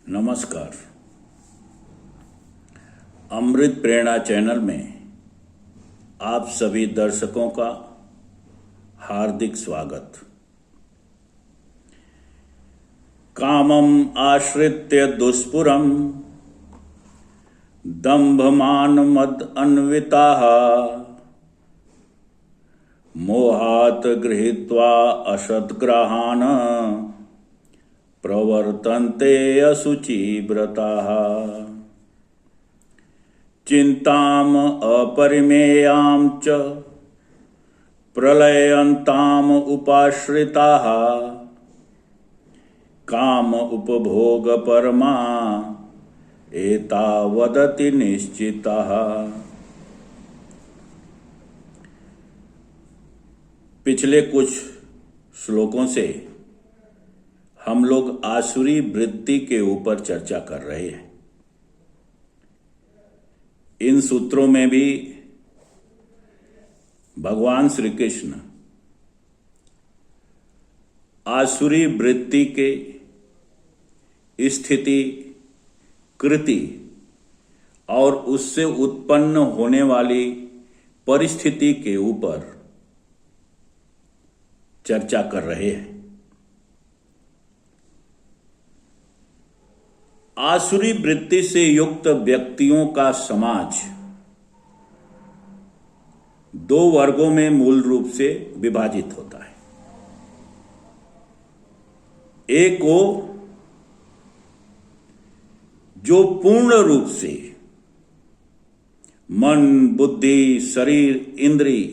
नमस्कार। अमृत प्रेरणा चैनल में आप सभी दर्शकों का हार्दिक स्वागत। कामम आश्रित्य दुष्पुरम दंभमान मद अन्विताः मोहात गृहीत्वा असद्ग्रहान् प्रवर्तन्ते अशुचिव्रताः चिन्ताम् अपरिमेयां च प्रलयन्ताम् उपाश्रिताः काम उपभोग परमा एतावदति निश्चिताः। पिछले कुछ श्लोकों से हम लोग आसुरी वृत्ति के ऊपर चर्चा कर रहे हैं। इन सूत्रों में भी भगवान श्री कृष्ण आसुरी वृत्ति के स्थिति, कृति और उससे उत्पन्न होने वाली परिस्थिति के ऊपर चर्चा कर रहे हैं। आसुरी वृत्ति से युक्त व्यक्तियों का समाज दो वर्गों में मूल रूप से विभाजित होता है। एक वो जो पूर्ण रूप से मन, बुद्धि, शरीर, इंद्री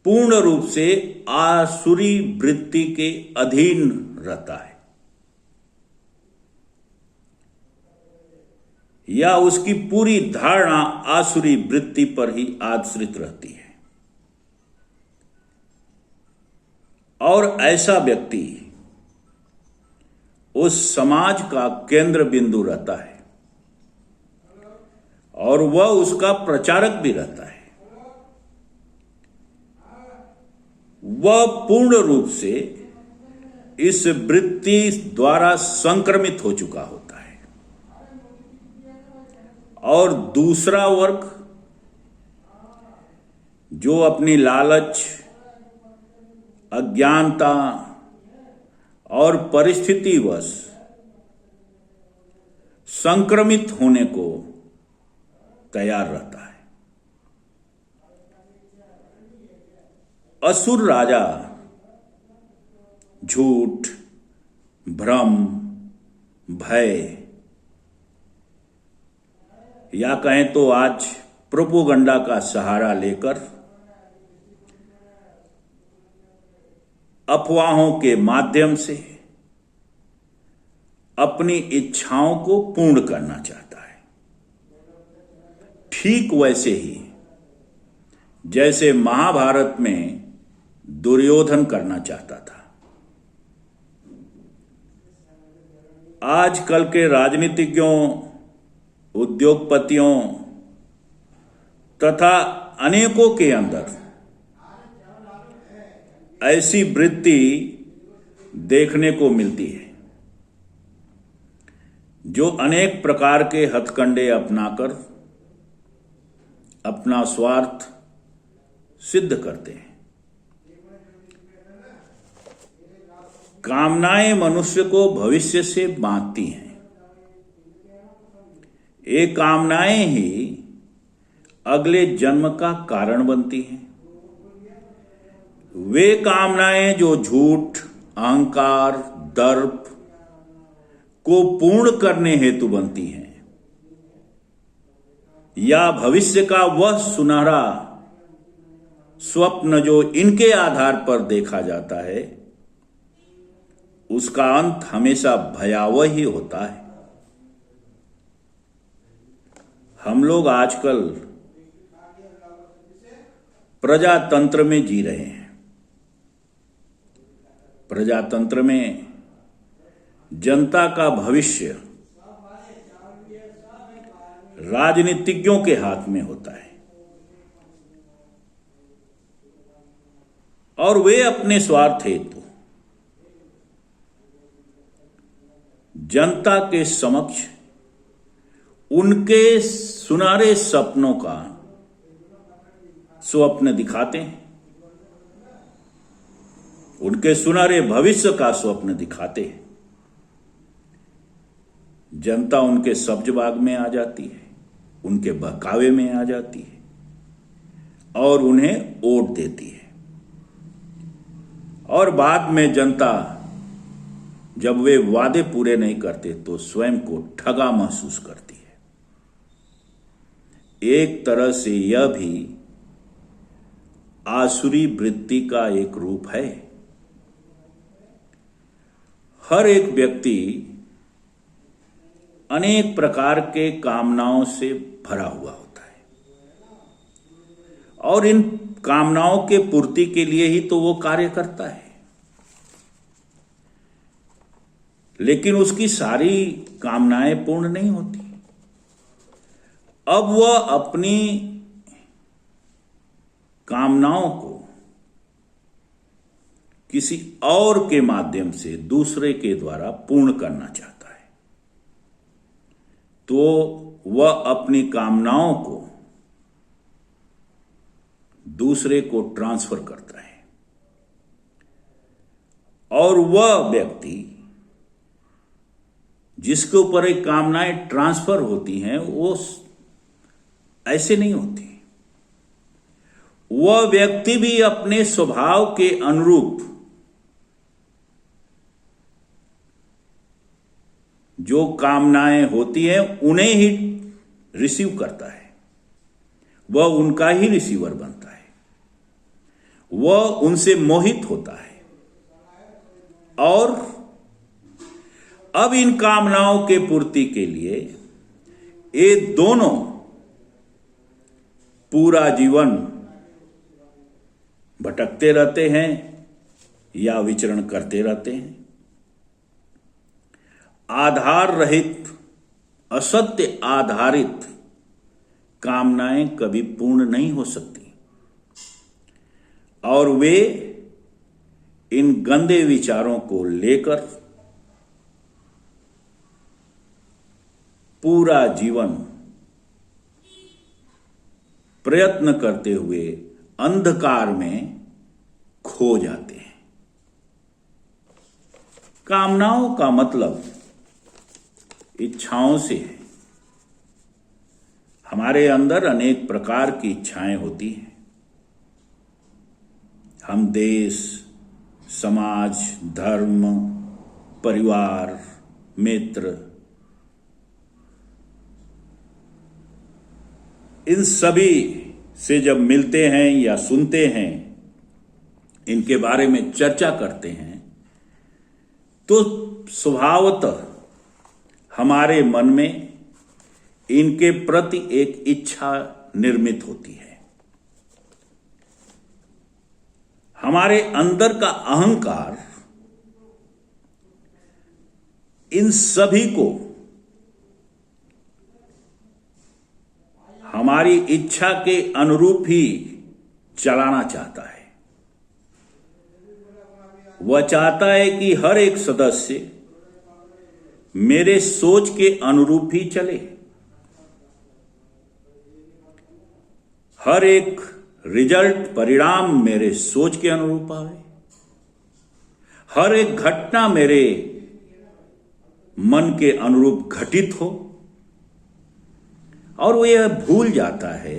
पूर्ण रूप से आसुरी वृत्ति के अधीन रहता है, या उसकी पूरी धारणा आसुरी वृत्ति पर ही आश्रित रहती है। और ऐसा व्यक्ति उस समाज का केंद्र बिंदु रहता है और वह उसका प्रचारक भी रहता है। वह पूर्ण रूप से इस वृत्ति द्वारा संक्रमित हो चुका होता है। और दूसरा वर्ग जो अपनी लालच, अज्ञानता और परिस्थितिवश संक्रमित होने को तैयार रहता है। असुर राजा झूठ, भ्रम, भय या कहें तो आज प्रोपोगंडा का सहारा लेकर अफवाहों के माध्यम से अपनी इच्छाओं को पूर्ण करना चाहता है। ठीक वैसे ही जैसे महाभारत में दुर्योधन करना चाहता था। आजकल के राजनीतिज्ञों, उद्योगपतियों तथा अनेकों के अंदर ऐसी वृत्ति देखने को मिलती है, जो अनेक प्रकार के हथकंडे अपनाकर अपना स्वार्थ सिद्ध करते हैं। कामनाएं मनुष्य को भविष्य से बांधती हैं। ये कामनाएं ही अगले जन्म का कारण बनती हैं। वे कामनाएं जो झूठ, अहंकार, दर्प को पूर्ण करने हेतु बनती हैं, या भविष्य का वह सुनहरा स्वप्न जो इनके आधार पर देखा जाता है, उसका अंत हमेशा भयावह ही होता है। हम लोग आजकल प्रजातंत्र में जी रहे हैं। प्रजातंत्र में जनता का भविष्य राजनीतिज्ञों के हाथ में होता है और वे अपने स्वार्थ हेतु जनता के समक्ष उनके सुनहरे सपनों का स्वप्न दिखाते हैं, उनके सुनहरे भविष्य का स्वप्न दिखाते हैं। जनता उनके सब्जबाग में आ जाती है, उनके बहकावे में आ जाती है और उन्हें वोट देती है। और बाद में जनता जब वे वादे पूरे नहीं करते तो स्वयं को ठगा महसूस करती है। एक तरह से यह भी आसुरी वृत्ति का एक रूप है। हर एक व्यक्ति अनेक प्रकार के कामनाओं से भरा हुआ होता है और इन कामनाओं के पूर्ति के लिए ही तो वो कार्य करता है। लेकिन उसकी सारी कामनाएं पूर्ण नहीं होती। अब वह अपनी कामनाओं को किसी और के माध्यम से दूसरे के द्वारा पूर्ण करना चाहता है, तो वह अपनी कामनाओं को दूसरे को ट्रांसफर करता है और वह व्यक्ति जिसके ऊपर एक कामनाएं ट्रांसफर होती हैं वो ऐसे नहीं होती। वह व्यक्ति भी अपने स्वभाव के अनुरूप जो कामनाएं होती हैं उन्हें ही रिसीव करता है, वह उनका ही रिसीवर बनता है, वह उनसे मोहित होता है। और अब इन कामनाओं के पूर्ति के लिए ये दोनों पूरा जीवन भटकते रहते हैं या विचरण करते रहते हैं। आधार रहित, असत्य आधारित कामनाएं कभी पूर्ण नहीं हो सकती और वे इन गंदे विचारों को लेकर पूरा जीवन प्रयत्न करते हुए अंधकार में खो जाते हैं। कामनाओं का मतलब इच्छाओं से है। हमारे अंदर अनेक प्रकार की इच्छाएं होती हैं। हम देश, समाज, धर्म, परिवार, मित्र, इन सभी से जब मिलते हैं या सुनते हैं, इनके बारे में चर्चा करते हैं, तो स्वभावतः हमारे मन में इनके प्रति एक इच्छा निर्मित होती है। हमारे अंदर का अहंकार इन सभी को हमारी इच्छा के अनुरूप ही चलाना चाहता है। वह चाहता है कि हर एक सदस्य मेरे सोच के अनुरूप ही चले, हर एक रिजल्ट, परिणाम मेरे सोच के अनुरूप आवे, हर एक घटना मेरे मन के अनुरूप घटित हो। और वो यह भूल जाता है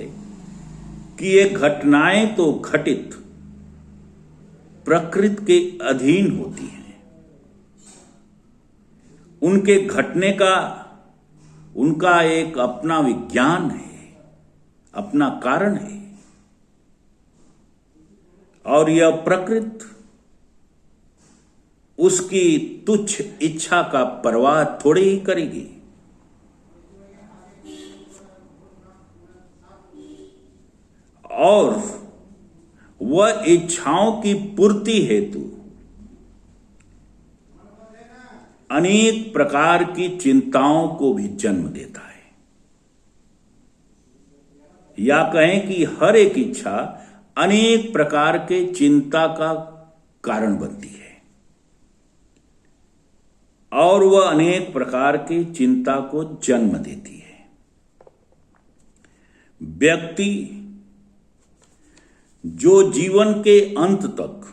कि ये घटनाएं तो घटित प्रकृति के अधीन होती हैं। उनके घटने का उनका एक अपना विज्ञान है, अपना कारण है। और यह प्रकृति उसकी तुच्छ इच्छा का परवाह थोड़ी ही करेगी। और वह इच्छाओं की पूर्ति हेतु अनेक प्रकार की चिंताओं को भी जन्म देता है, या कहें कि हर एक इच्छा अनेक प्रकार के चिंता का कारण बनती है। और वह अनेक प्रकार की चिंता को जन्म देती है। व्यक्ति जो जीवन के अंत तक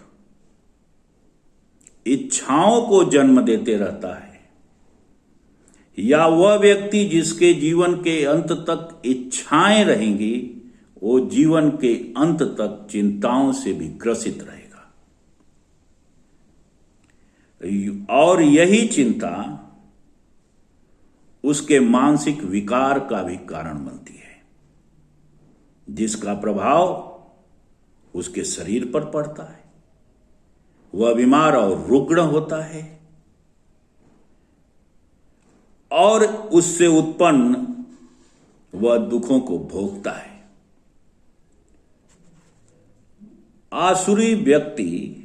इच्छाओं को जन्म देते रहता है, या वह व्यक्ति जिसके जीवन के अंत तक इच्छाएं रहेंगी, वो जीवन के अंत तक चिंताओं से भी ग्रसित रहेगा। और यही चिंता उसके मानसिक विकार का भी कारण बनती है, जिसका प्रभाव उसके शरीर पर पड़ता है। वह बीमार और रुग्ण होता है और उससे उत्पन्न वह दुखों को भोगता है। आसुरी व्यक्ति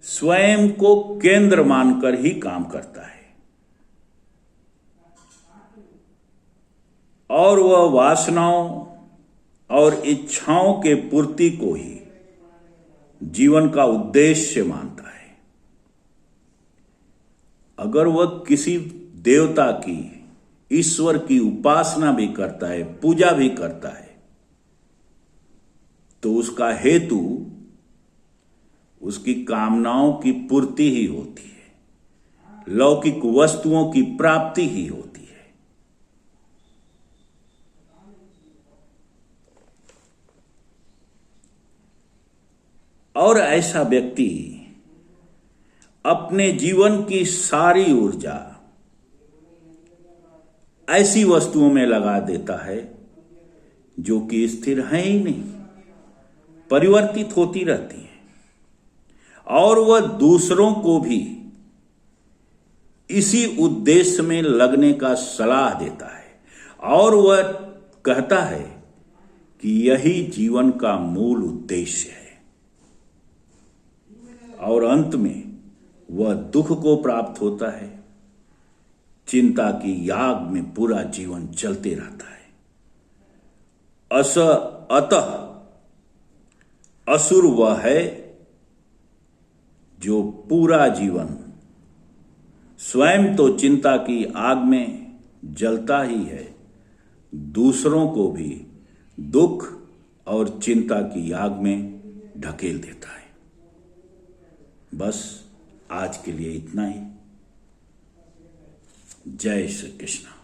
स्वयं को केंद्र मानकर ही काम करता है और वह वासनाओं और इच्छाओं के पूर्ति को ही जीवन का उद्देश्य मानता है। अगर वह किसी देवता की, ईश्वर की उपासना भी करता है, पूजा भी करता है, तो उसका हेतु उसकी कामनाओं की पूर्ति ही होती है, लौकिक वस्तुओं की प्राप्ति ही होती है। और ऐसा व्यक्ति अपने जीवन की सारी ऊर्जा ऐसी वस्तुओं में लगा देता है जो कि स्थिर है ही नहीं, परिवर्तित होती रहती हैं, और वह दूसरों को भी इसी उद्देश्य में लगने का सलाह देता है और वह कहता है कि यही जीवन का मूल उद्देश्य है। और अंत में वह दुख को प्राप्त होता है, चिंता की याग में पूरा जीवन चलते रहता है। अतः असुर वह है जो पूरा जीवन स्वयं तो चिंता की आग में जलता ही है, दूसरों को भी दुख और चिंता की आग में ढकेल देता है। बस आज के लिए इतना ही। जय श्री कृष्ण।